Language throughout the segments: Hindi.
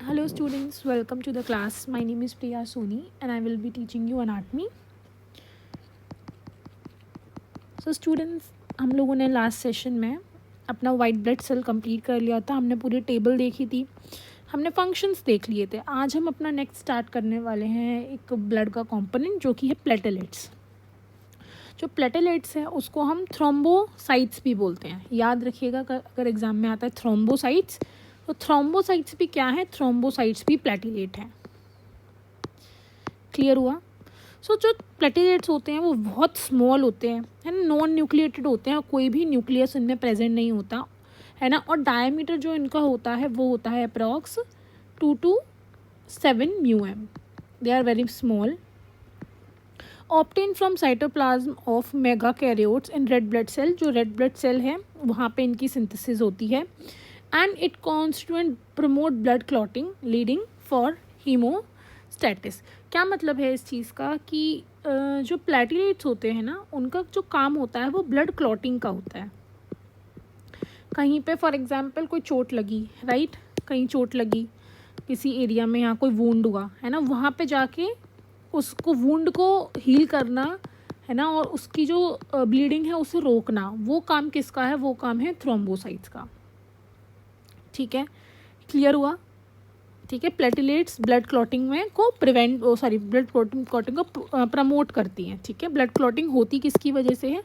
Hello students, welcome to the class. My name is Priya Soni and I will be teaching you anatomy. So students, हम लोगों ने लास्ट सेशन में अपना वाइट ब्लड सेल कंप्लीट कर लिया था. हमने पूरी टेबल देखी थी, हमने फंक्शंस देख लिए थे. आज हम अपना नेक्स्ट स्टार्ट करने वाले हैं एक ब्लड का कंपोनेंट जो कि है प्लेटलेट्स. जो प्लेटलेट्स है उसको हम थ्रोम्बोसाइट्स भी बोलते हैं. याद रखिएगा अगर एग्जाम में आता है थ्रोम्बोसाइट्स, तो थ्रोम्बोसाइट्स भी क्या है, थ्रोम्बोसाइट्स भी प्लेटलेट हैं. क्लियर हुआ? जो प्लेटलेट्स होते हैं वो बहुत स्मॉल होते हैं, है ना, नॉन न्यूक्लिएटेड होते हैं, कोई भी न्यूक्लियस इनमें प्रेजेंट नहीं होता, है ना. और डायमीटर जो इनका होता है वो होता है approx 2 to 7 μm. They are very small. Obtain from cytoplasm of megakaryocytes in red blood cell. जो रेड ब्लड सेल है वहाँ पे इनकी सिंथेसिस होती है. And it constituent promote blood clotting leading for haemostasis. क्या मतलब है इस चीज़ का कि जो प्लेटलेट्स होते हैं ना, उनका जो काम होता है वो ब्लड क्लॉटिंग का होता है. कहीं पे फॉर एग्जांपल कोई चोट लगी, राइट, कहीं चोट लगी किसी एरिया में, यहाँ कोई वुंड हुआ, है ना, वहाँ पे जाके उसको वुंड को हील करना, है ना, और उसकी जो ब्लीडिंग है उसे रोकना, वो काम किसका है, वो काम है थ्रोम्बोसाइट्स का. ठीक है, क्लियर हुआ? ठीक है, प्लेटलेट्स ब्लड क्लॉटिंग में को प्रिवेंट ब्लड क्लॉटिंग को प्रमोट करती हैं. ठीक है, ब्लड क्लॉटिंग होती किसकी वजह से है?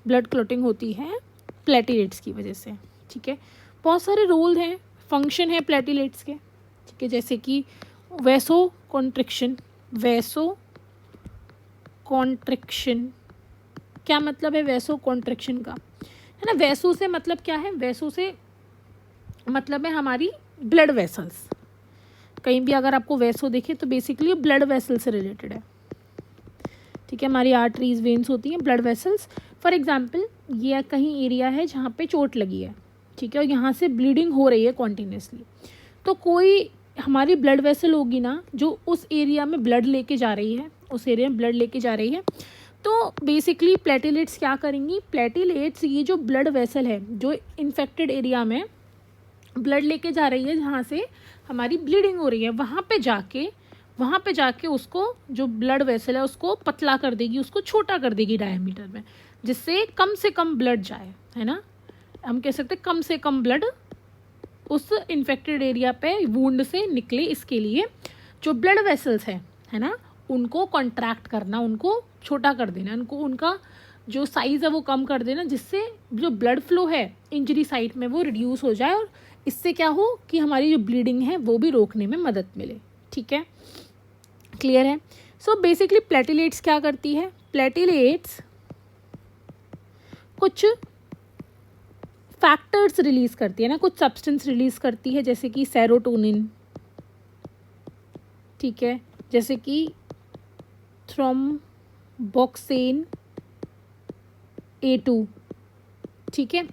ब्लड क्लॉटिंग होती है प्लेटलेट्स की वजह से. ठीक है, बहुत सारे रोल हैं, फंक्शन है प्लेटलेट्स के. ठीक है, जैसे कि वैसो कॉन्ट्रिक्शन. वैसो कॉन्ट्रिक्शन क्या मतलब है वैसो कॉन्ट्रिक्शन का, है ना. वैसो से मतलब क्या है? वैसो से मतलब है हमारी ब्लड वेसल्स. कहीं भी अगर आपको वैसो देखे तो बेसिकली ब्लड वेसल से रिलेटेड है. ठीक है, हमारी आर्टरीज वेन्स होती हैं, ब्लड वेसल्स. फॉर एग्जांपल ये कहीं एरिया है जहाँ पे चोट लगी है, ठीक है, और यहाँ से ब्लीडिंग हो रही है कॉन्टिन्यूसली, तो कोई हमारी ब्लड वेसल होगी ना जो उस एरिया में ब्लड लेके जा रही है, उस एरिया में ब्लड लेके जा रही है. तो बेसिकली प्लेटलेट्स क्या करेंगी? प्लेटलेट्स ये जो ब्लड वेसल है जो इन्फेक्टेड एरिया में ब्लड लेके जा रही है, जहाँ से हमारी ब्लीडिंग हो रही है, वहाँ पे जाके उसको जो ब्लड वेसल है उसको पतला कर देगी, उसको छोटा कर देगी डायमीटर में, जिससे कम से कम ब्लड जाए, है ना. हम कह सकते हैं कम से कम ब्लड उस इन्फेक्टेड एरिया पे वुंड से निकले. इसके लिए जो ब्लड वेसल्स हैं, है ना, उनको कॉन्ट्रैक्ट करना, उनको छोटा कर देना, उनका जो साइज़ है वो कम कर देना, जिससे जो ब्लड फ्लो है इंजरी साइट में वो रिड्यूस हो जाए, और इससे क्या हो कि हमारी जो ब्लीडिंग है वो भी रोकने में मदद मिले. ठीक है, क्लियर है? सो बेसिकली प्लेटलेट्स क्या करती है? प्लेटलेट्स कुछ फैक्टर्स रिलीज करती है ना, कुछ सब्सटेंस रिलीज करती है, जैसे कि सेरोटोनिन, ठीक है, जैसे कि थ्रोम्बोक्सिन A2. ठीक है,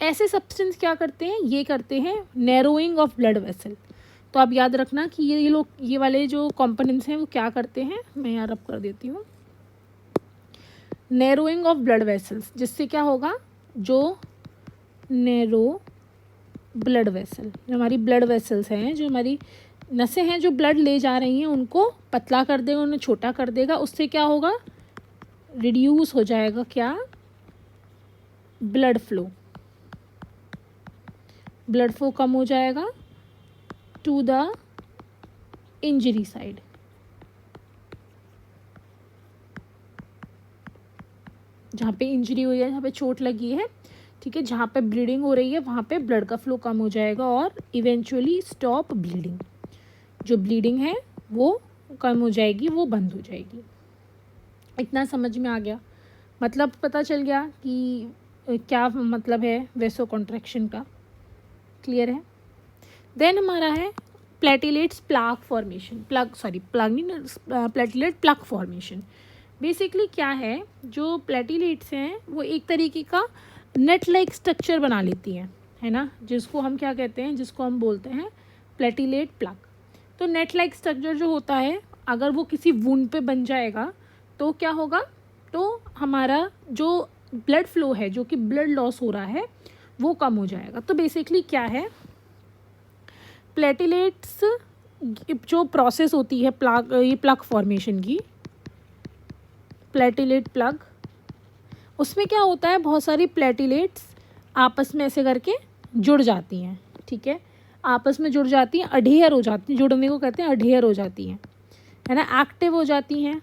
ऐसे सब्सटेंस क्या करते हैं? ये करते हैं नैरोइंग ऑफ ब्लड वेसल. तो आप याद रखना कि ये वाले जो कंपोनेंट्स हैं वो क्या करते हैं. मैं यहाँ रब कर देती हूँ. नैरोइंग ऑफ ब्लड वेसल्स, जिससे क्या होगा, जो नैरो ब्लड वेसल, जो हमारी ब्लड वेसल्स हैं, जो हमारी नसें हैं जो ब्लड ले जा रही हैं, उनको पतला कर देगा, उन्हें छोटा कर देगा. उससे क्या होगा? रिड्यूस हो जाएगा क्या? Blood flow. ब्लड फ्लो कम हो जाएगा टू द इंजरी साइड. जहाँ पे इंजरी हुई है, जहाँ पे चोट लगी है, ठीक है, जहाँ पे ब्लीडिंग हो रही है, वहाँ पे ब्लड का फ्लो कम हो जाएगा और इवेंचुअली स्टॉप ब्लीडिंग. जो ब्लीडिंग है वो कम हो जाएगी, वो बंद हो जाएगी. इतना समझ में आ गया? मतलब पता चल गया कि क्या मतलब है वैसो कॉन्ट्रैक्शन का. क्लियर है? देन हमारा है platelets plaque formation. Platelet plaque formation. Basically क्या है, जो प्लेटलेट्स हैं वो एक तरीके का नेट लाइक स्ट्रक्चर बना लेती हैं, है ना, जिसको हम क्या कहते हैं, जिसको हम बोलते हैं प्लेटलेट प्लाक. तो नेट लाइक स्ट्रक्चर जो होता है, अगर वो किसी वुंड पे बन जाएगा तो क्या होगा, तो हमारा जो ब्लड फ्लो है, जो कि ब्लड लॉस हो रहा है, वो कम हो जाएगा. तो बेसिकली क्या है, प्लेटलेट्स जो प्रोसेस होती है प्लग, ये प्लग फॉर्मेशन की, प्लेटिलेट प्लग, उसमें क्या होता है, बहुत सारी प्लेटिलेट्स आपस में ऐसे करके जुड़ जाती हैं, ठीक है, आपस में जुड़ जाती हैं, अढेयर हो जाती हैं, जुड़ने को कहते हैं अढेयर हो जाती हैं, है ना, एक्टिव हो जाती हैं,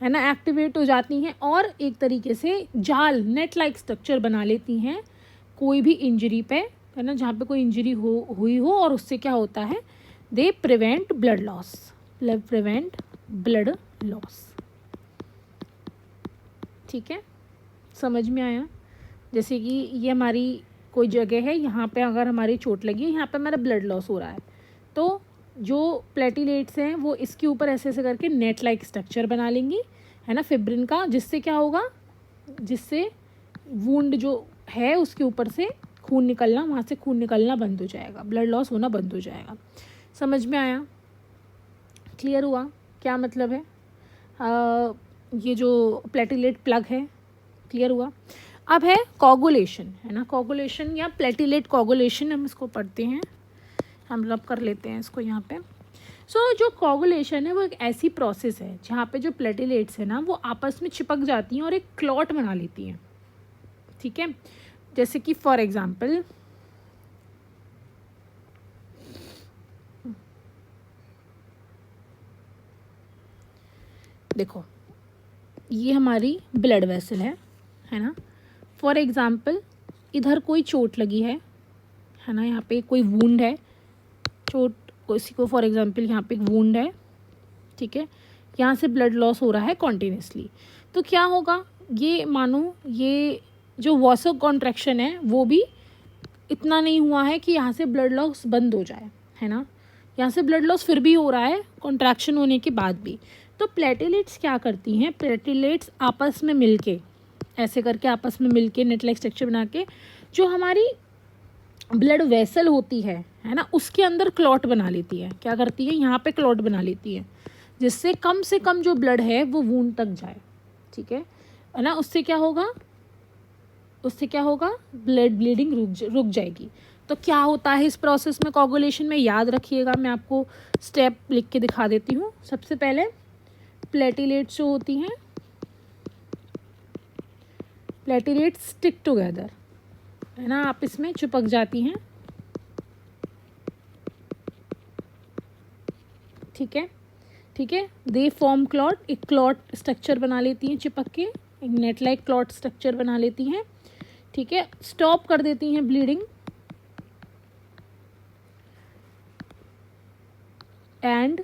है ना, एक्टिवेट हो जाती हैं और एक तरीके से जाल, नेट लाइक स्ट्रक्चर बना लेती हैं कोई भी इंजरी पे, है ना, जहाँ पे कोई इंजरी हुई हो, और उससे क्या होता है, they prevent blood loss, prevent blood loss, ठीक है, समझ में आया। जैसे कि ये हमारी कोई जगह है, यहाँ पे अगर हमारी चोट लगी है, यहाँ पे हमारा ब्लड लॉस हो रहा है, तो जो प्लेटिलेट्स हैं वो इसके ऊपर ऐसे ऐसे करके नेट लाइक स्ट्रक्चर बना लेंगी, है ना, फिब्रिन का, जिससे क्या होगा, जिससे वुंड जो है उसके ऊपर से खून निकलना, वहाँ से खून निकलना बंद हो जाएगा, ब्लड लॉस होना बंद हो जाएगा। समझ में आया, क्लियर हुआ क्या मतलब है ये जो प्लेटिलेट प्लग है, क्लियर हुआ। अब है कोगुलेशन, है ना, कोगुलेशन या प्लेटिलेट कोगुलेशन, हम इसको पढ़ते हैं, हम रब कर लेते हैं इसको यहाँ पे। जो कोगुलेशन है वो एक ऐसी प्रोसेस है जहाँ पे जो प्लेटिलेट्स है ना वो आपस में चिपक जाती हैं और एक क्लॉट बना लेती हैं, ठीक है। जैसे कि फॉर एग्जांपल देखो, ये हमारी ब्लड वेसल है ना, फॉर एग्जांपल इधर कोई चोट लगी है ना, यहाँ पे कोई वुंड है, चोट, किसी को फॉर एग्जांपल यहाँ पे एक वुंड है, ठीक है, यहाँ से ब्लड लॉस हो रहा है कॉन्टीन्यूसली, तो क्या होगा, ये मानो ये जो वासो कॉन्ट्रैक्शन है वो भी इतना नहीं हुआ है कि यहाँ से ब्लड लॉस बंद हो जाए, है ना, यहाँ से ब्लड लॉस फिर भी हो रहा है कॉन्ट्रैक्शन होने के बाद भी। तो प्लेटिलेट्स क्या करती हैं, प्लेटिलेट्स आपस में मिलके ऐसे करके आपस में मिलके नेट लाइक स्ट्रक्चर बना के जो हमारी ब्लड वेसल होती है ना, उसके अंदर क्लॉट बना लेती है, क्या करती है, यहाँ पे क्लॉट बना लेती है, जिससे कम से कम जो ब्लड है वो वूंड तक जाए, ठीक है ना, उससे क्या होगा, ब्लड ब्लीडिंग रुक जाएगी। तो क्या होता है इस प्रोसेस में, कोगुलेशन में, याद रखिएगा, मैं आपको स्टेप लिख के दिखा देती हूँ। सबसे पहले प्लेटिलेट्स जो होती हैं, प्लेटिलेट्स स्टिक टुगेदर, है ना, आप इसमें चिपक जाती हैं, ठीक है, दे फॉर्म क्लॉट, एक क्लॉट स्ट्रक्चर बना लेती हैं चिपक के, एक नेट लाइक क्लॉट स्ट्रक्चर बना लेती हैं, ठीक है, स्टॉप कर देती हैं bleeding and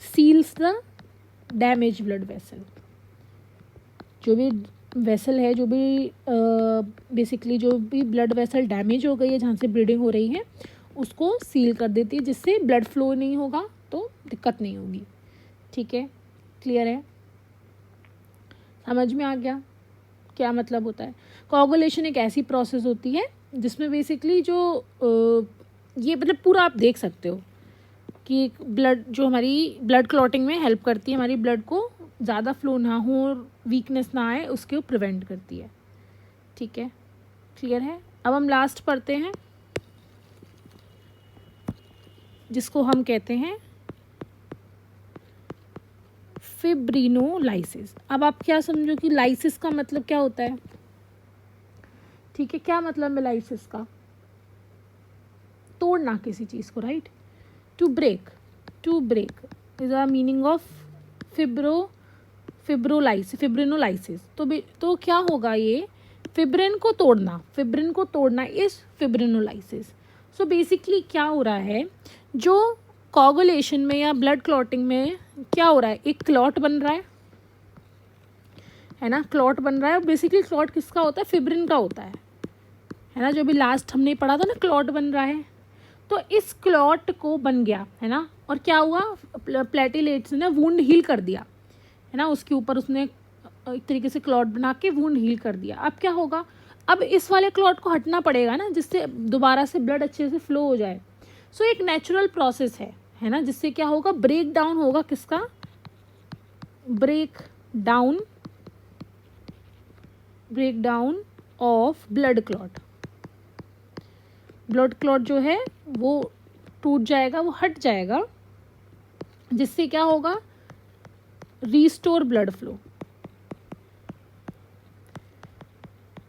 seals the damage blood vessel. जो भी वेसल है, जो भी बेसिकली जो भी ब्लड वेसल डैमेज हो गई है, जहाँ से ब्लीडिंग हो रही है, उसको सील कर देती है, जिससे ब्लड फ्लो नहीं होगा तो दिक्कत नहीं होगी, ठीक है, क्लियर है, समझ में आ गया क्या मतलब होता है। कोगुलेशन एक ऐसी प्रोसेस होती है जिसमें बेसिकली जो ये मतलब पूरा आप देख सकते हो कि ब्लड जो हमारी ब्लड क्लॉटिंग में हेल्प करती है, हमारी ब्लड को ज़्यादा फ्लो ना हो और वीकनेस ना आए, उसके प्रिवेंट करती है, ठीक है, क्लियर है। अब हम लास्ट पढ़ते हैं जिसको हम कहते हैं फिब्रिनोलाइसिस। अब आप क्या समझो कि लाइसिस का मतलब क्या होता है, ठीक है, क्या मतलब है लाइसिस का, तोड़ना किसी चीज़ को, right, to break is the meaning of fibrinolysis. तो क्या होगा, ये फिब्रिन को तोड़ना इज फिब्रिनोलाइसिस। सो बेसिकली क्या हो रहा है, जो कोगुलेशन में या ब्लड क्लॉटिंग में क्या हो रहा है, एक क्लॉट बन रहा है ना, क्लॉट बन रहा है। बेसिकली क्लॉट किसका होता है, फिब्रिन का होता है ना, जो भी लास्ट हमने पढ़ा था ना, क्लॉट बन रहा है। तो इस क्लॉट को बन गया, है ना, और क्या हुआ, प्लेटिलेट्स ने वुंड हील कर दिया, है ना, उसके ऊपर उसने एक तरीके से क्लॉट बना के वुंड हील कर दिया। अब क्या होगा, अब इस वाले क्लॉट को हटना पड़ेगा ना, जिससे दोबारा से ब्लड अच्छे से फ्लो हो जाए। सो एक नेचुरल प्रोसेस है ना, जिससे क्या होगा, ब्रेक डाउन होगा, किसका, break down of blood clot जो है वो टूट जाएगा, वो हट जाएगा, जिससे क्या होगा, रीस्टोर ब्लड फ्लो।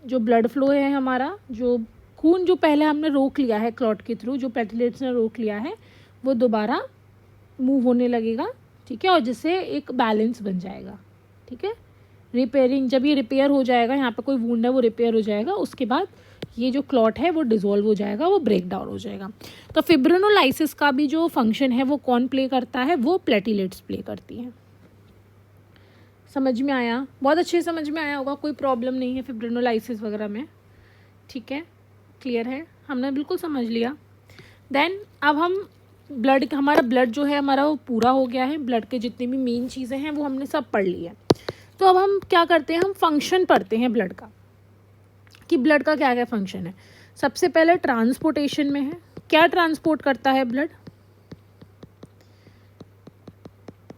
जो ब्लड फ्लो है हमारा, जो खून जो पहले हमने रोक लिया है क्लॉट के थ्रू, जो प्लेटलेट्स ने रोक लिया है, वो दोबारा मूव होने लगेगा, ठीक है, और जिससे एक बैलेंस बन जाएगा, ठीक है। रिपेयरिंग, जब ये रिपेयर हो जाएगा, यहाँ पे कोई वुंड है वो रिपेयर हो जाएगा, उसके बाद ये जो क्लॉट है वो डिसॉल्व हो जाएगा, वो ब्रेक डाउन हो जाएगा। तो फिब्रिनोलाइसिस का भी जो फंक्शन है वो कौन प्ले करता है, वो प्लेटलेट्स प्ले करती हैं। समझ में आया? बहुत अच्छे समझ में आया होगा, कोई प्रॉब्लम नहीं है फिब्रिनोलाइसिस वगैरह में, ठीक है, क्लियर है, हमने बिल्कुल समझ लिया। देन अब हम ब्लड, हमारा ब्लड जो है हमारा वो पूरा हो गया है, ब्लड के जितनी भी मेन चीज़ें हैं वो हमने सब पढ़ ली है। तो अब हम क्या करते हैं, हम फंक्शन पढ़ते हैं ब्लड का, कि ब्लड का क्या क्या फंक्शन है। सबसे पहले ट्रांसपोर्टेशन में है, क्या ट्रांसपोर्ट करता है ब्लड,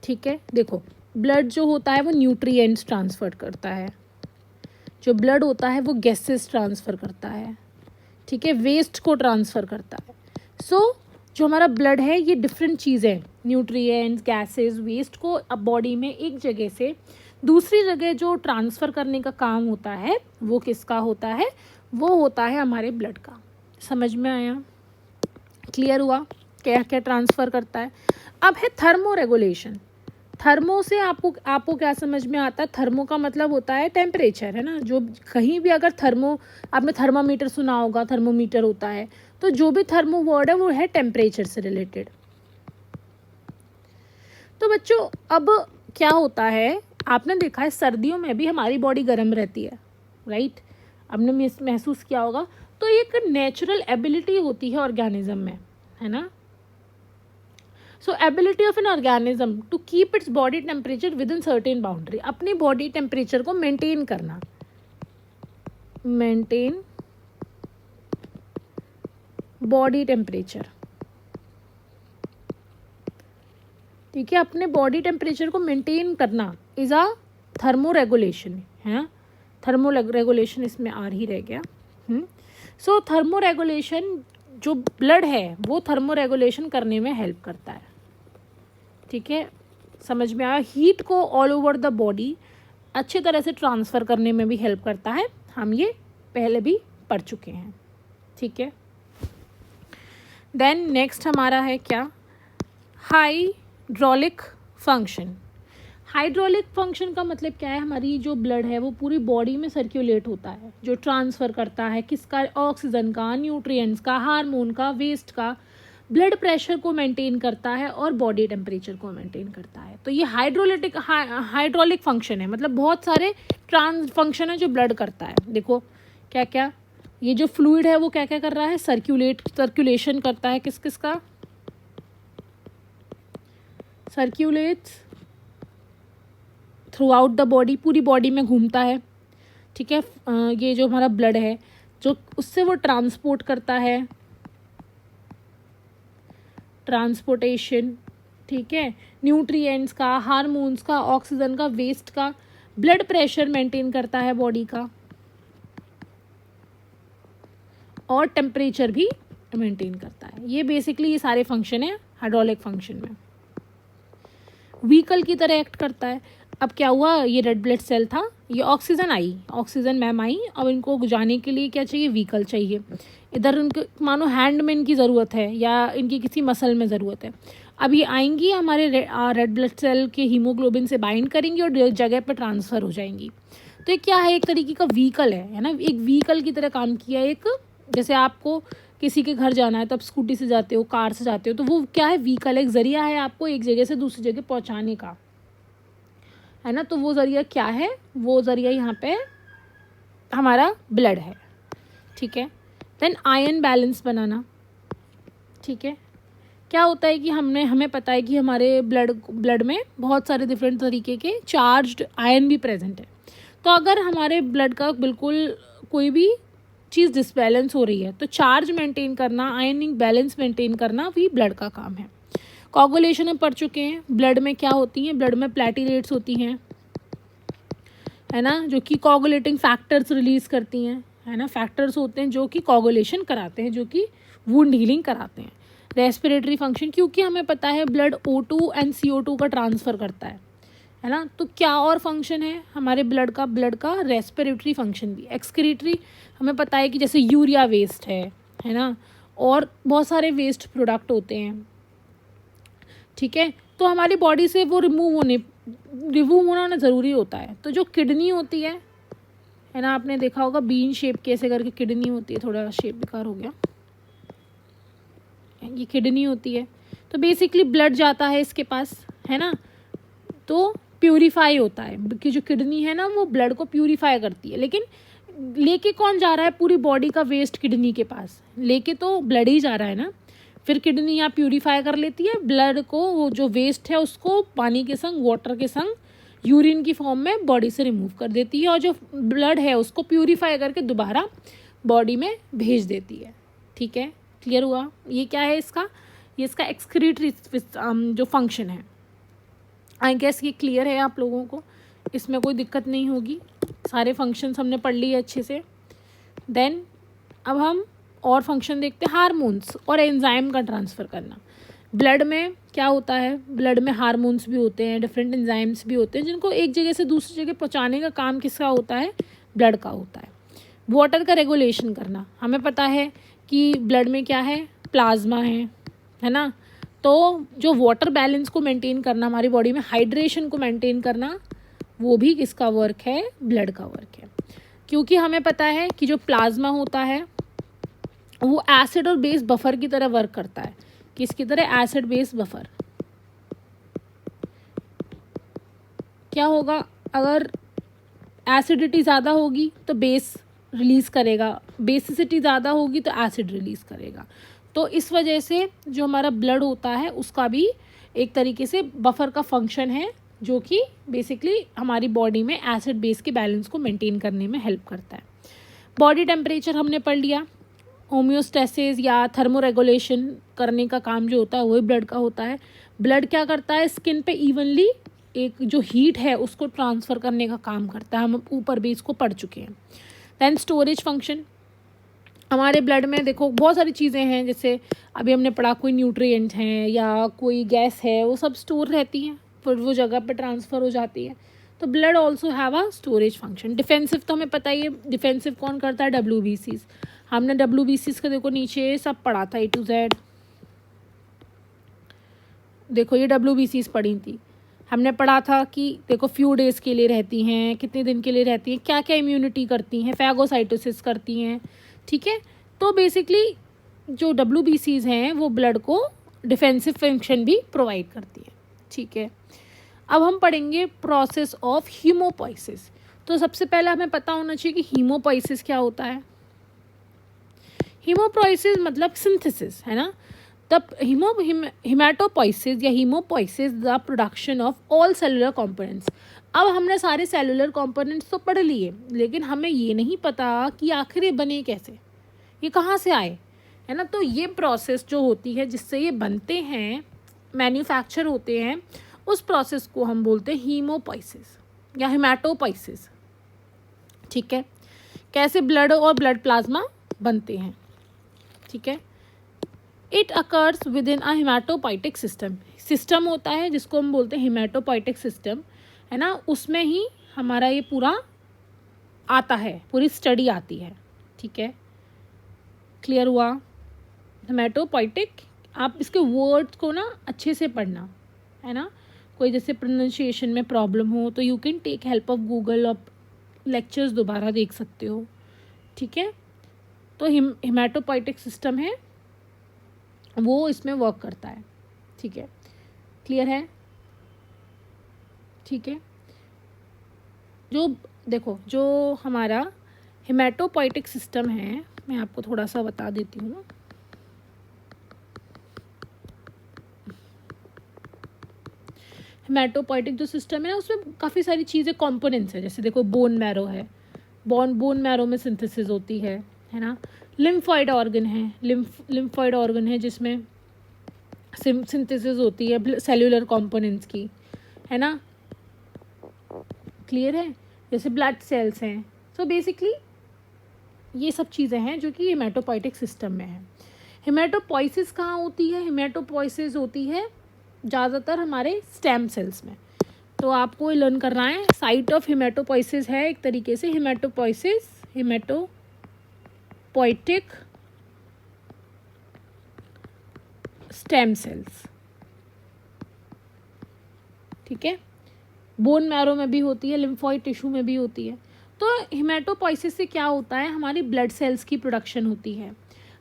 ठीक है। देखो, ब्लड जो होता है वो न्यूट्रिएंट्स ट्रांसफ़र करता है, जो ब्लड होता है वो गैसेस ट्रांसफ़र करता है, ठीक है, वेस्ट को ट्रांसफ़र करता है। सो जो हमारा ब्लड है ये डिफरेंट चीज़ें, न्यूट्रिएंट्स, गैसेस, वेस्ट को अब बॉडी में एक जगह से दूसरी जगह जो ट्रांसफ़र करने का काम होता है वो किसका होता है, वो होता है हमारे ब्लड का। समझ में आया? क्लियर हुआ क्या क्या ट्रांसफ़र करता है? अब है थर्मो रेगुलेशन। थर्मो से आपको क्या समझ में आता है? थर्मो का मतलब होता है टेम्परेचर, है ना। जो कहीं भी अगर आपने थर्मामीटर सुना होगा, थर्मोमीटर होता है, तो जो भी थर्मो वर्ड है वो है टेम्परेचर से रिलेटेड। तो बच्चों अब क्या होता है, आपने देखा है सर्दियों में भी हमारी बॉडी गर्म रहती है, राइट, आपने महसूस किया होगा। तो एक नेचुरल एबिलिटी होती है ऑर्गेनिज्म में, है ना। So ability of an organism to keep its body temperature with in certain boundary, अपनी बॉडी टेम्परेचर को मेंटेन करना, मेंटेन बॉडी टेम्परेचर, ठीक है, अपने बॉडी टेम्परेचर को मेंटेन करना इज़ अ थर्मो रेगुलेशन, है। थर्मो रेगुलेशन इसमें आर ही रह गया। सो थर्मो रेगुलेशन, जो ब्लड है वो थर्मो रेगुलेशन करने में हेल्प करता है, ठीक है, समझ में आया। हीट को ऑल ओवर द बॉडी अच्छे तरह से ट्रांसफ़र करने में भी हेल्प करता है, हम ये पहले भी पढ़ चुके हैं, ठीक है। देन नेक्स्ट हमारा है क्या, हाइड्रोलिक फंक्शन। हाइड्रोलिक फंक्शन का मतलब क्या है, हमारी जो ब्लड है वो पूरी बॉडी में सर्कुलेट होता है, जो ट्रांसफ़र करता है किसका, ऑक्सीजन का, न्यूट्रिएंट्स का, हार्मोन का, वेस्ट का, ब्लड प्रेशर को मेंटेन करता है और बॉडी टेम्परेचर को मेंटेन करता है। तो ये हाइड्रोलिक फंक्शन है, मतलब बहुत सारे फंक्शन है जो ब्लड करता है। देखो क्या क्या, ये जो फ्लूइड है वो क्या क्या कर रहा है, सर्कुलेशन करता है, किस किस का, सर्क्यूलेट्स थ्रू आउट द बॉडी, पूरी बॉडी में घूमता है, ठीक है। ये जो हमारा ब्लड है जो उससे वो ट्रांसपोर्ट करता है, ट्रांसपोर्टेशन, ठीक है, न्यूट्रिएंट्स का, हार्मोन्स का, ऑक्सीजन का, वेस्ट का, ब्लड प्रेशर मेंटेन करता है बॉडी का और टेम्परेचर भी मेंटेन करता है। ये बेसिकली ये सारे फंक्शन है हाइड्रोलिक फंक्शन में। व्हीकल की तरह एक्ट करता है। अब क्या हुआ, ये रेड ब्लड सेल था, ये ऑक्सीजन मैम आई, अब इनको जाने के लिए क्या चाहिए, व्हीकल चाहिए। इधर उनको मानो हैंड में इनकी ज़रूरत है या इनकी किसी मसल में ज़रूरत है। अब ये आएंगी हमारे रेड ब्लड सेल के हीमोग्लोबिन से बाइंड करेंगी और जगह पर ट्रांसफ़र हो जाएंगी। तो ये क्या है, एक तरीके का व्हीकल है ना, एक व्हीकल की तरह काम किया। एक जैसे आपको किसी के घर जाना है तो आप स्कूटी से जाते हो, कार से जाते हो, तो वो क्या है, व्हीकल, एक ज़रिया है आपको एक जगह से दूसरी जगह पहुंचाने का, है ना। तो वो ज़रिया क्या है, वो ज़रिया यहाँ पे हमारा ब्लड है, ठीक है। देन आयन बैलेंस बनाना, ठीक है। क्या होता है कि हमें पता है कि हमारे ब्लड में बहुत सारे डिफरेंट तरीके के चार्ज्ड आयन भी प्रेजेंट है। तो अगर हमारे ब्लड का बिल्कुल कोई भी चीज़ डिसबैलेंस हो रही है तो चार्ज मेंटेन करना, आयनिंग बैलेंस मेंटेन करना भी ब्लड का काम है। कोगुलेशन हम पढ़ चुके हैं, ब्लड में क्या होती हैं, ब्लड में प्लेटलेट्स होती हैं, है ना, जो कि कोगुलेटिंग फैक्टर्स रिलीज़ करती हैं, है ना। फैक्टर्स होते हैं जो कि कोगुलेशन कराते हैं, जो कि वुंड हीलिंग कराते हैं। रेस्पिरेटरी फंक्शन, क्योंकि हमें पता है ब्लड O2 एंड CO2 का ट्रांसफ़र करता है ना। तो क्या और फंक्शन है हमारे ब्लड का रेस्पिरेटरी फंक्शन भी। एक्सक्रीटरी हमें पता है कि जैसे यूरिया वेस्ट है ना, और बहुत सारे वेस्ट प्रोडक्ट होते हैं, ठीक है। तो हमारी बॉडी से वो रिमूव होना ज़रूरी होता है। तो जो किडनी होती है ना, आपने देखा होगा बीन शेप कैसे करके किडनी होती है, थोड़ा शेप बेकार हो गया, ये किडनी होती है। तो बेसिकली ब्लड जाता है इसके पास, है ना, तो प्यूरिफाई होता है कि जो किडनी है ना वो ब्लड को प्यूरिफाई करती है। लेकिन लेके कौन जा रहा है पूरी बॉडी का वेस्ट किडनी के पास? लेके तो ब्लड ही जा रहा है ना। फिर किडनी यहाँ प्यूरिफाई कर लेती है ब्लड को, वो जो वेस्ट है उसको पानी के संग, वाटर के संग, यूरिन की फॉर्म में बॉडी से रिमूव कर देती है, और जो ब्लड है उसको प्यूरिफाई करके दोबारा बॉडी में भेज देती है, ठीक है। क्लियर हुआ? ये क्या है इसका? ये इसका एक्सक्रीटरी जो फंक्शन है। आई गेस ये क्लियर है आप लोगों को, इसमें कोई दिक्कत नहीं होगी। सारे फंक्शंस हमने पढ़ लिए अच्छे से। देन अब हम और फंक्शन देखते हैं, हार्मोन्स और एंजाइम का ट्रांसफ़र करना। ब्लड में क्या होता है? ब्लड में हार्मोन्स भी होते हैं, डिफरेंट एंजाइम्स भी होते हैं, जिनको एक जगह से दूसरी जगह पहुंचाने का काम किसका होता है? ब्लड का होता है। वाटर का रेगुलेशन करना, हमें पता है कि ब्लड में क्या है? प्लाज्मा है ना। तो जो वाटर बैलेंस को मेंटेन करना, हमारी बॉडी में हाइड्रेशन को मेंटेन करना, वो भी किसका वर्क है? ब्लड का वर्क है। क्योंकि हमें पता है कि जो प्लाज्मा होता है वो एसिड और बेस बफर की तरह वर्क करता है। किसकी तरह? Acid base buffer. क्या होगा अगर एसिडिटी ज़्यादा होगी तो बेस रिलीज़ करेगा, बेसिसिटी ज़्यादा होगी तो एसिड रिलीज़ करेगा। तो इस वजह से जो हमारा ब्लड होता है उसका भी एक तरीके से बफर का फंक्शन है, जो कि बेसिकली हमारी बॉडी में एसिड बेस के बैलेंस को मेंटेन करने में हेल्प करता है। बॉडी टेम्परेचर हमने पढ़ लिया। होम्योस्टेसिस या थर्मो रेगुलेशन करने का काम जो होता है वही ब्लड का होता है। ब्लड क्या करता है? स्किन पे इवनली एक जो हीट है उसको ट्रांसफ़र करने का काम करता है। हम ऊपर भी इसको पढ़ चुके हैं। दैन स्टोरेज फंक्शन, हमारे ब्लड में देखो बहुत सारी चीज़ें हैं, जैसे अभी हमने पढ़ा कोई न्यूट्रिएंट हैं या कोई गैस है, वो सब स्टोर रहती हैं, फिर वो जगह पे ट्रांसफ़र हो जाती है। तो blood also have a storage function. Defensive तो हमें पता ही है, डिफेंसिव कौन करता है? WBCs। हमने WBCs का देखो नीचे सब पढ़ा था A to Z। देखो ये WBCs पढ़ी थी, हमने पढ़ा था कि देखो फ्यू डेज़ के लिए रहती हैं, कितने दिन के लिए रहती हैं, क्या क्या इम्यूनिटी करती हैं, फैगोसाइटोसिस करती हैं, ठीक है। तो बेसिकली जो WBCs हैं वो ब्लड को डिफेंसिव फंक्शन भी प्रोवाइड करती है, ठीक है। अब हम पढ़ेंगे प्रोसेस ऑफ हीमोपोइसिस। तो सबसे पहले हमें पता होना चाहिए कि हीमोपोइसिस क्या होता है। हीमोपोइसिस मतलब सिंथेसिस, है ना। तब हिमेटोपोइसिस या haemopoiesis the production of all cellular components. अब हमने सारे सेलुलर कंपोनेंट्स तो पढ़ लिए, लेकिन हमें ये नहीं पता कि आखिर ये बने कैसे, ये कहाँ से आए, है ना। तो ये प्रोसेस जो होती है जिससे ये बनते हैं, मैन्युफैक्चर होते हैं, उस प्रोसेस को हम बोलते हैं हीमोपोइसिस या हिमेटोपोइसिस, ठीक है। कैसे ब्लड और ब्लड प्लाज्मा बनते हैं, ठीक है। It occurs within a hematopoietic system होता है जिसको हम बोलते हैं हिमेटोपोइटिक सिस्टम, है ना। उसमें ही हमारा ये पूरा आता है, पूरी स्टडी आती है, ठीक है। क्लियर हुआ? हिमेटोपोइटिक, आप इसके वर्ड्स को ना अच्छे से पढ़ना, है ना। कोई जैसे प्रोनाउंसिएशन में प्रॉब्लम हो तो you can take help of Google, और लेक्चर्स दोबारा देख सकते हो, ठीक है। तो हिमेटोपोइटिक सिस्टम है वो इसमें वर्क करता है, ठीक है। क्लियर है? ठीक है। जो देखो जो हमारा हिमेटोपोइटिक सिस्टम है, मैं आपको थोड़ा सा बता देती हूँ। हिमेटोपोइटिक जो सिस्टम है ना उसमें काफ़ी सारी चीज़ें कंपोनेंट्स है। जैसे देखो बोन मैरो है, बोन मैरो में सिंथेसिस होती है ना। लिम्फॉइड ऑर्गन है, लिम्फॉइड ऑर्गन है जिसमें सिंथेसिस होती है सेल्यूलर कंपोनेंट्स की, है ना। क्लियर है? जैसे ब्लड सेल्स हैं। सो बेसिकली ये सब चीज़ें हैं जो कि हिमेटोपोइटिक सिस्टम में है। हेमेटोपोइसिस कहाँ होती है? हेमेटोपोइसिस होती है ज़्यादातर हमारे स्टेम सेल्स में। तो आपको लर्न करना है, साइट ऑफ हेमेटोपोइसिस है एक तरीके से हेमेटोपोइसिस, हेमेटोपोइटिक स्टेम सेल्स, ठीक है। बोन मैरो में भी होती है, लिम्फोइड टिश्यू में भी होती है। तो हेमेटोपोइसिस से क्या होता है, हमारी ब्लड सेल्स की प्रोडक्शन होती है,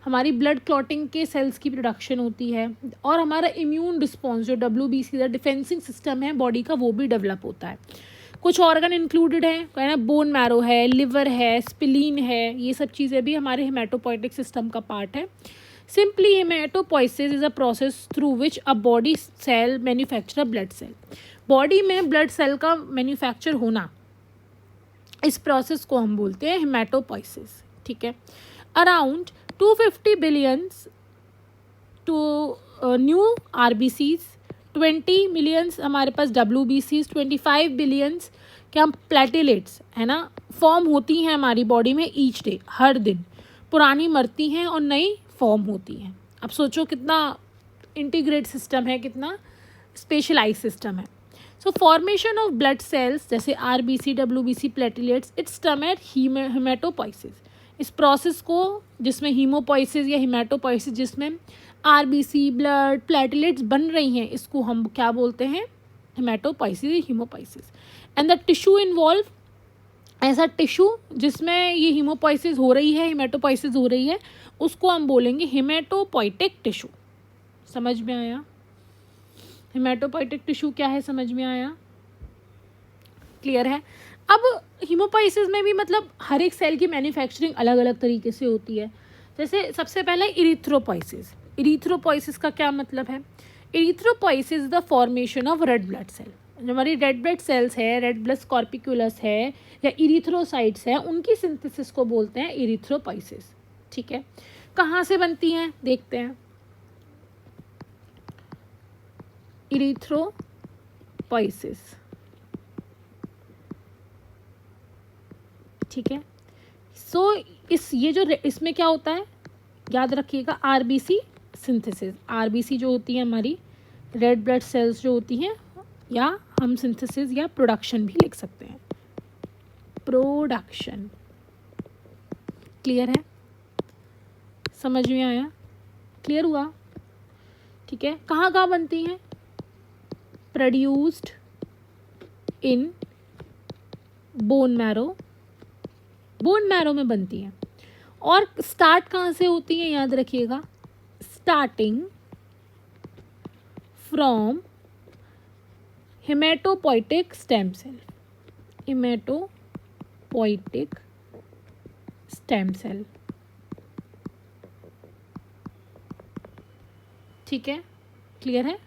हमारी ब्लड क्लॉटिंग के सेल्स की प्रोडक्शन होती है, और हमारा इम्यून रिस्पॉन्स जो WBC का डिफेंसिंग सिस्टम है बॉडी का, वो भी डेवलप होता है। कुछ ऑर्गन इंक्लूडेड हैं, कहना बोन मैरो है, लिवर है, स्प्लीन है, ये सब चीज़ें भी हमारे हेमेटोपोइटिक सिस्टम का पार्ट है। Simply haematopoiesis is a process through which a body cell manufacture blood cell. Body में ब्लड सेल का मैन्युफैक्चर होना, इस प्रोसेस को हम बोलते हैं हेमेटोपोइसिस, ठीक है। Around 250 billions to new RBCs, 20 millions हमारे पास WBCs, 25 बिलियंस क्या प्लेटिलेट्स है ना फॉर्म होती हैं हमारी बॉडी में ईच डे, हर दिन। पुरानी मरती हैं और नई फॉर्म होती हैं। अब सोचो कितना इंटीग्रेट सिस्टम है, कितना स्पेशलाइज सिस्टम है। So formation of blood cells जैसे RBC, WBC, platelets, it's term at haematopoiesis. इस प्रोसेस को जिसमें हीमोपोइसिस या हेमेटोपोइसिस, जिसमें RBC, ब्लड, प्लेटिलेट्स बन रही हैं, इसको हम क्या बोलते हैं, हेमेटोपोइसिस या haemopoiesis. And the tissue involve, ऐसा टिश्यू जिसमें ये हीमोपोइसिस हो रही है, हेमेटोपोइसिस हो रही है, उसको हम बोलेंगे हेमेटोपोइटिक टिश्यू। समझ में आया? हेमेटोपोइटिक टिश्यू क्या है, समझ में आया? क्लियर है? अब हीमोपोइसिस में भी मतलब हर एक सेल की मैन्युफैक्चरिंग अलग अलग तरीके से होती है। जैसे सबसे पहले इरिथ्रोपोइसिस। इरिथ्रोपोइसिस का क्या मतलब है? Erythropoiesis is the formation of red blood cell. जो हमारी रेड ब्लड सेल्स है, रेड ब्लड कॉर्पिकुलस है या इरिथ्रोसाइट्स है, उनकी सिंथेसिस को बोलते हैं इरिथ्रोपोइसिस, ठीक है। कहाँ से बनती हैं देखते हैं। इरिथ्रोपोइसिस, ठीक है। सो ये जो इसमें क्या होता है, याद रखिएगा, RBC सिंथेसिस। RBC जो होती है हमारी रेड ब्लड सेल्स जो होती हैं, या हम सिंथेसिस या प्रोडक्शन भी लिख सकते हैं, प्रोडक्शन। क्लियर है? समझ में आया? क्लियर हुआ? ठीक है। कहाँ कहाँ बनती हैं? Produced in bone marrow, bone marrow में बनती हैं। और स्टार्ट कहाँ से होती हैं, याद रखिएगा, starting from hematopoietic stem cell, hematopoietic stem cell, ठीक है। क्लियर है?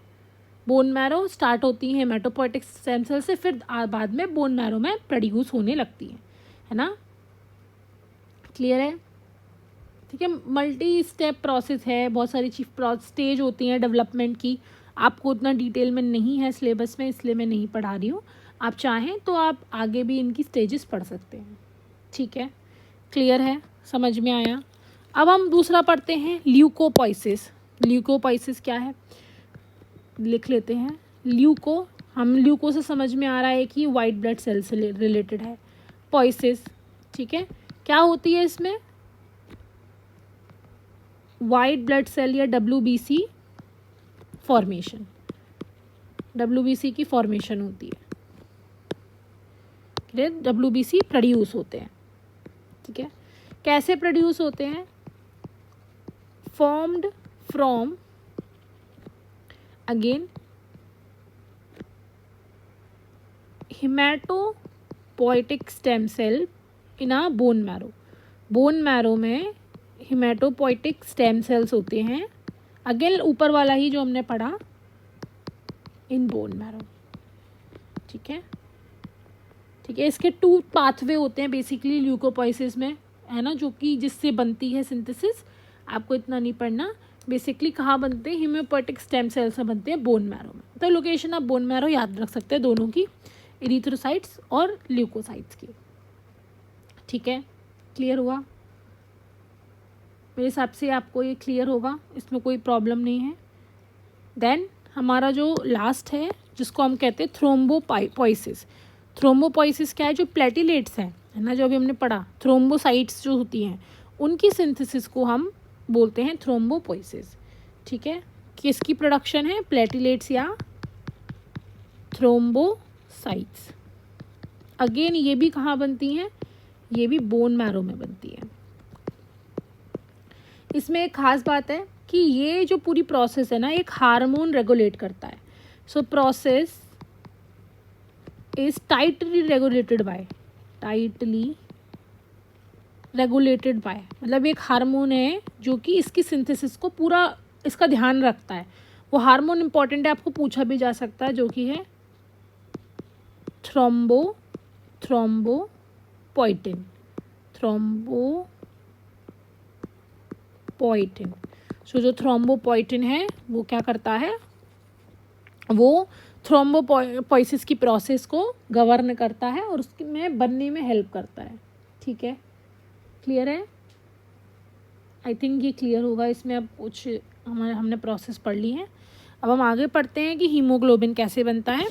बोन मैरो स्टार्ट होती है हेमेटोपोइटिक स्टेम सेल से, फिर बाद में बोन मैरो में प्रोड्यूस होने लगती है ना? क्लियर है? ठीक है। मल्टी स्टेप प्रोसेस है, बहुत सारी स्टेज होती हैं डेवलपमेंट की। आपको उतना डिटेल में नहीं है सिलेबस में, इसलिए मैं नहीं पढ़ा रही हूँ। आप चाहें तो आप आगे भी इनकी स्टेजेस पढ़ सकते हैं, ठीक है। क्लियर है? समझ में आया? अब हम दूसरा पढ़ते हैं, ल्यूकोपोइसिस। ल्यूकोपोइसिस क्या है लिख लेते हैं। ल्यूको से समझ में आ रहा है कि वाइट ब्लड सेल से रिलेटेड है। पोइसिस, ठीक है। क्या होती है इसमें? वाइट ब्लड सेल या WBC फॉर्मेशन, WBC की फॉर्मेशन होती है, WBC प्रोड्यूस होते हैं, ठीक है। कैसे प्रोड्यूस होते हैं? Formed from, again, hematopoietic stem cell in a bone marrow. Bone marrow में हेमेटोपोइटिक स्टेम सेल्स होते हैं, अगेन ऊपर वाला ही जो हमने पढ़ा, इन बोन मैरो, ठीक है। ठीक है। इसके 2 पाथवे होते हैं बेसिकली ल्यूकोपोइसिस में, है ना, जो कि जिससे बनती है सिंथेसिस। आपको इतना नहीं पढ़ना। बेसिकली कहाँ बनते हैं? हेमियोपोइटिक स्टेम सेल से बनते हैं बोन मैरो में। तो लोकेशन आप बोन मैरो याद रख सकते हैं दोनों की, इरिथ्रोसाइट्स और ल्यूकोसाइट्स की, ठीक है। क्लियर हुआ? मेरे हिसाब से आपको ये क्लियर होगा, इसमें कोई प्रॉब्लम नहीं है। देन हमारा जो लास्ट है जिसको हम कहते हैं थ्रोम्बोपोइसिस। थ्रोम्बोपोइसिस क्या है? जो प्लेटिलेट्स हैं, है ना, जो अभी हमने पढ़ा, थ्रोम्बोसाइट्स जो होती हैं उनकी सिंथेसिस को हम बोलते हैं थ्रोम्बोपोइसिस। ठीक है, किसकी प्रोडक्शन है? प्लेटिलेट्स या थ्रोम्बोसाइट्स। अगेन ये भी कहाँ बनती हैं? ये भी बोन मैरो में बनती है। इसमें एक खास बात है कि ये जो पूरी प्रोसेस है ना, एक हार्मोन रेगुलेट करता है। So process is tightly regulated by मतलब एक हार्मोन है जो कि इसकी सिंथेसिस को पूरा इसका ध्यान रखता है। वो हार्मोन इंपॉर्टेंट है, आपको पूछा भी जा सकता है, जो कि है थ्रोम्बोपोइटिन। सो जो थ्रोम्बोपोइटिन है वो क्या करता है? वो थ्रोम्बोपोइसिस की प्रोसेस को गवर्न करता है और उसकी में बनने में हेल्प करता है। ठीक है, क्लियर है? आई थिंक ये क्लियर होगा। इसमें अब कुछ हमने प्रोसेस पढ़ ली है। अब हम आगे पढ़ते हैं कि हीमोग्लोबिन कैसे बनता है।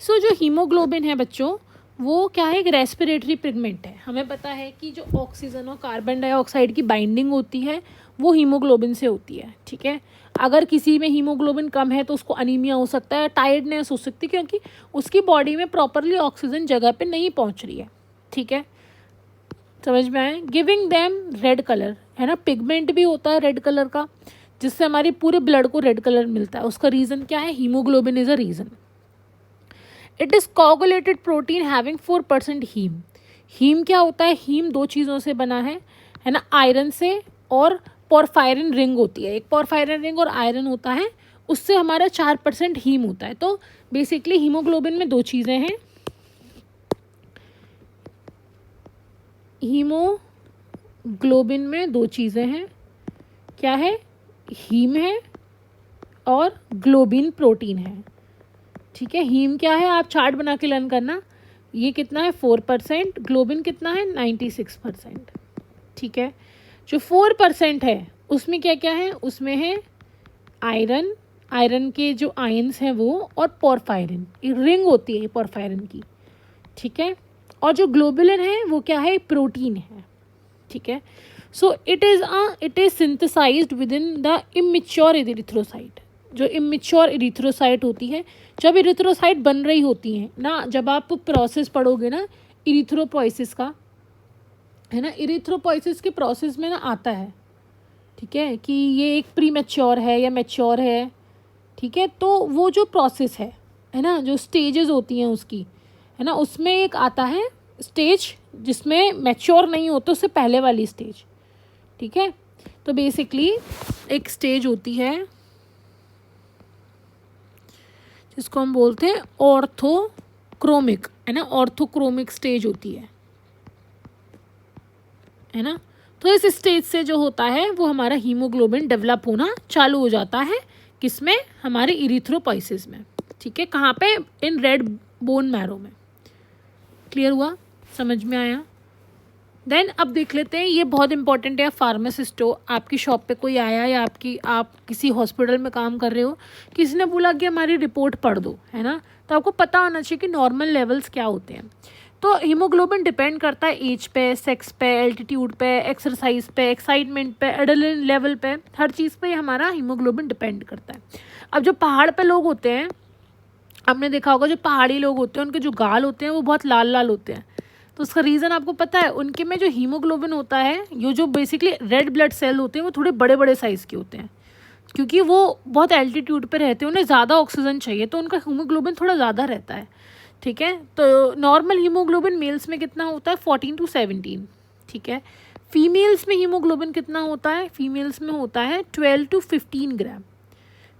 सो जो हीमोग्लोबिन है बच्चों, वो क्या है? एक रेस्पिरेटरी पिगमेंट है। हमें पता है कि जो ऑक्सीजन और कार्बन डाइऑक्साइड की बाइंडिंग होती है वो हीमोग्लोबिन से होती है। ठीक है, अगर किसी में हीमोग्लोबिन कम है तो उसको अनीमिया हो सकता है, टायर्डनेस हो सकती है, क्योंकि उसकी बॉडी में प्रॉपरली ऑक्सीजन जगह पे नहीं पहुंच रही है। ठीक है, समझ में आए? गिविंग देम रेड कलर, है ना, पिगमेंट भी होता है रेड कलर का, जिससे हमारे पूरे ब्लड को रेड कलर मिलता है। उसका रीज़न क्या है? Hemoglobin is a reason. It is coagulated protein having 4% heme. Heme क्या होता है? हीम दो चीज़ों से बना है ना, आयरन से और पोरफायरिन रिंग होती है। एक पोरफायरिन रिंग और आयरन होता है, उससे हमारा 4% हीम होता है। तो बेसिकली हीमोग्लोबिन में दो चीज़ें हैं। हीमोग्लोबिन में दो चीज़ें हैं, क्या है? हीम है और ग्लोबिन प्रोटीन है। ठीक है, हीम क्या है? आप चार्ट बना के लर्न करना। ये कितना है? 4%। ग्लोबिन कितना है? 96%। ठीक है, जो 4% है उसमें क्या क्या है? उसमें है आयरन के जो आयंस हैं वो, और पोरफायरिन, रिंग होती है पोरफायरिन की। ठीक है, और जो ग्लोबुलिन है वो क्या है? प्रोटीन है। ठीक है, so it is synthesised within the immature erythrocyte. जो इमेच्योर इरिथ्रोसाइट होती है, जब इरिथ्रोसाइट बन रही होती है ना, जब आप प्रोसेस पढ़ोगे ना इरिथ्रोपोइसिस का, है ना, इरिथ्रोपोइसिस के प्रोसेस में ना आता है, ठीक है, कि ये एक प्री मैच्योर है या मैच्योर है। ठीक है, तो वो जो प्रोसेस है ना, जो स्टेजेस होती हैं उसकी, है ना, उसमें एक आता है स्टेज जिसमें मैच्योर नहीं होता, उससे पहले वाली स्टेज। ठीक है, तो बेसिकली एक स्टेज होती है जिसको हम बोलते हैं ऑर्थोक्रोमिक, है ना, ऑर्थोक्रोमिक स्टेज होती है ना। तो इस स्टेज से जो होता है वो हमारा हीमोग्लोबिन डेवलप होना चालू हो जाता है, किसमें? हमारे इरिथ्रोपोइसिस में। ठीक है, कहाँ पे? इन रेड बोन मैरो में। क्लियर हुआ? समझ में आया? देन अब देख लेते हैं, ये बहुत इंपॉर्टेंट है। फार्मासिस्ट हो, आपकी शॉप पे कोई आया, या आप किसी हॉस्पिटल में काम कर रहे हो, किसी ने बोला कि हमारी रिपोर्ट पढ़ दो, है ना, तो आपको पता होना चाहिए कि नॉर्मल लेवल्स क्या होते हैं। तो हीमोग्लोबिन डिपेंड करता है एज पे, सेक्स पे, एल्टीट्यूड पे, एक्सरसाइज पे, एक्साइटमेंट पे, एड्रेनलिन लेवल पे, हर चीज़ पे हमारा हीमोग्लोबिन डिपेंड करता है। अब जो पहाड़ पे लोग होते हैं, आपने देखा होगा, जो पहाड़ी लोग होते हैं उनके जो गाल होते हैं वो बहुत लाल लाल होते हैं। तो उसका रीज़न आपको पता है? उनके में जो हीमोग्लोबिन होता है, ये जो बेसिकली रेड ब्लड सेल होते हैं, वो थोड़े बड़े बड़े साइज़ के होते हैं, क्योंकि वो बहुत एल्टीट्यूड पे रहते हैं, उन्हें ज़्यादा ऑक्सीजन चाहिए, तो उनका हीमोग्लोबिन थोड़ा ज़्यादा रहता है। ठीक है, तो नॉर्मल हीमोग्लोबिन मेल्स में कितना होता है? 14 to 17। ठीक है, फीमेल्स में हीमोग्लोबिन कितना होता है? फीमेल्स में होता है 12 to 15 ग्राम।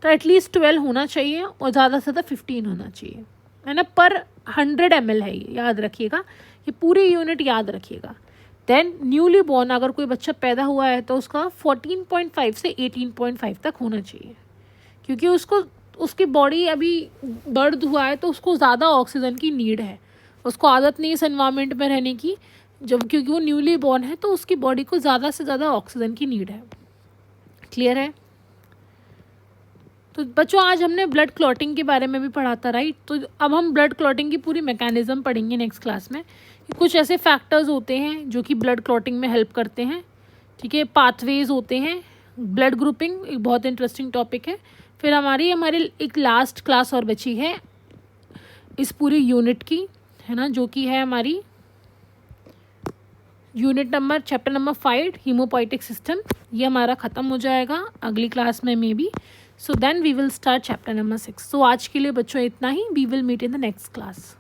तो एटलीस्ट 12 होना चाहिए और ज़्यादा से ज़्यादा 15 होना चाहिए, है ना, पर 100 ml है ये, याद रखिएगा, ये पूरी यूनिट याद रखिएगा। देन न्यूली बॉर्न अगर कोई बच्चा पैदा हुआ है तो उसका 14.5 से 18.5 तक होना चाहिए, क्योंकि उसकी बॉडी अभी बर्थ हुआ है तो उसको ज़्यादा ऑक्सीजन की नीड है, उसको आदत नहीं है इस एनवायरनमेंट में रहने की, जब क्योंकि वो न्यूली बॉर्न है तो उसकी बॉडी को ज़्यादा से ज़्यादा ऑक्सीजन की नीड है। क्लियर है? तो बच्चों आज हमने ब्लड क्लॉटिंग के बारे में भी पढ़ा था, राइट? तो अब हम ब्लड क्लॉटिंग की पूरी मैकेनिज्म पढ़ेंगे नेक्स्ट क्लास में। कुछ ऐसे फैक्टर्स होते हैं जो कि ब्लड क्लॉटिंग में हेल्प करते हैं, ठीक है। पाथवेज होते हैं, ब्लड ग्रुपिंग एक बहुत इंटरेस्टिंग टॉपिक है। फिर हमारी एक लास्ट क्लास और बची है इस पूरी यूनिट की, है ना, जो कि है हमारी unit number chapter number 5 haemopoietic system. ये हमारा ख़त्म हो जाएगा अगली क्लास में maybe. So then we will start chapter number 6। सो आज के लिए बच्चों इतना ही। We will meet in the next class.